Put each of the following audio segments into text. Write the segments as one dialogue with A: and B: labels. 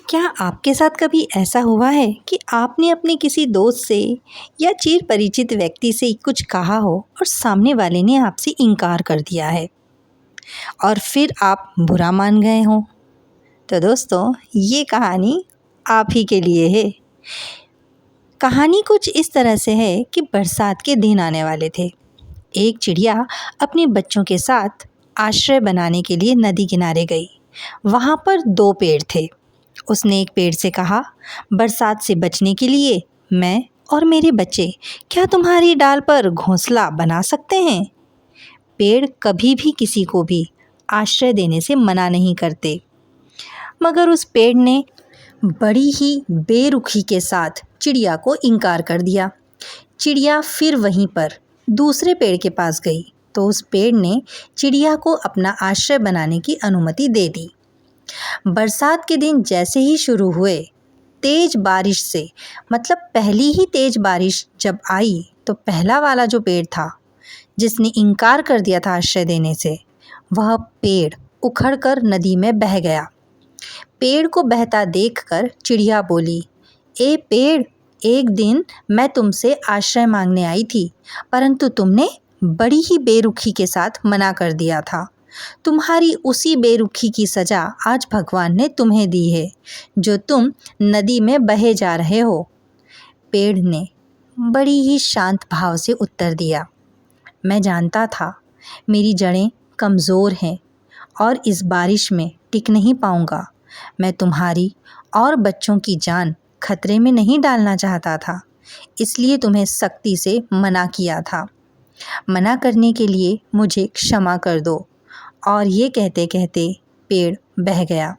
A: क्या आपके साथ कभी ऐसा हुआ है कि आपने अपने किसी दोस्त से या चिर परिचित व्यक्ति से कुछ कहा हो और सामने वाले ने आपसे इनकार कर दिया है और फिर आप बुरा मान गए हों? तो दोस्तों, ये कहानी आप ही के लिए है। कहानी कुछ इस तरह से है कि बरसात के दिन आने वाले थे। एक चिड़िया अपने बच्चों के साथ आश्रय बनाने के लिए नदी किनारे गई। वहाँ पर 2 पेड़ थे। उसने एक पेड़ से कहा, बरसात से बचने के लिए मैं और मेरे बच्चे क्या तुम्हारी डाल पर घोंसला बना सकते हैं? पेड़ कभी भी किसी को भी आश्रय देने से मना नहीं करते, मगर उस पेड़ ने बड़ी ही बेरुखी के साथ चिड़िया को इनकार कर दिया। चिड़िया फिर वहीं पर दूसरे पेड़ के पास गई तो उस पेड़ ने चिड़िया को अपना आश्रय बनाने की अनुमति दे दी। बरसात के दिन जैसे ही शुरू हुए, तेज बारिश से मतलब पहली ही तेज बारिश जब आई तो पहला वाला जो पेड़ था जिसने इनकार कर दिया था आश्रय देने से, वह पेड़ उखड़कर नदी में बह गया। पेड़ को बहता देखकर चिड़िया बोली, ए पेड़, एक दिन मैं तुमसे आश्रय मांगने आई थी, परंतु तुमने बड़ी ही बेरुखी के साथ मना कर दिया था। तुम्हारी उसी बेरुखी की सज़ा आज भगवान ने तुम्हें दी है, जो तुम नदी में बहे जा रहे हो। पेड़ ने बड़ी ही शांत भाव से उत्तर दिया, मैं जानता था मेरी जड़ें कमज़ोर हैं और इस बारिश में टिक नहीं पाऊँगा। मैं तुम्हारी और बच्चों की जान खतरे में नहीं डालना चाहता था, इसलिए तुम्हें सख्ती से मना किया था। मना करने के लिए मुझे क्षमा कर दो। और ये कहते कहते पेड़ बह गया।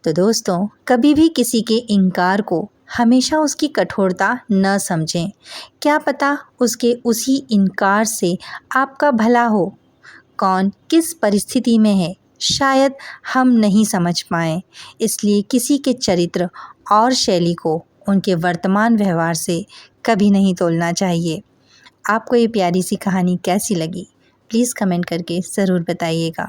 A: तो दोस्तों, कभी भी किसी के इनकार को हमेशा उसकी कठोरता न समझें। क्या पता उसके उसी इनकार से आपका भला हो। कौन किस परिस्थिति में है शायद हम नहीं समझ पाएँ, इसलिए किसी के चरित्र और शैली को उनके वर्तमान व्यवहार से कभी नहीं तोलना चाहिए। आपको ये प्यारी सी कहानी कैसी लगी? प्लीज़ कमेंट करके ज़रूर बताइएगा।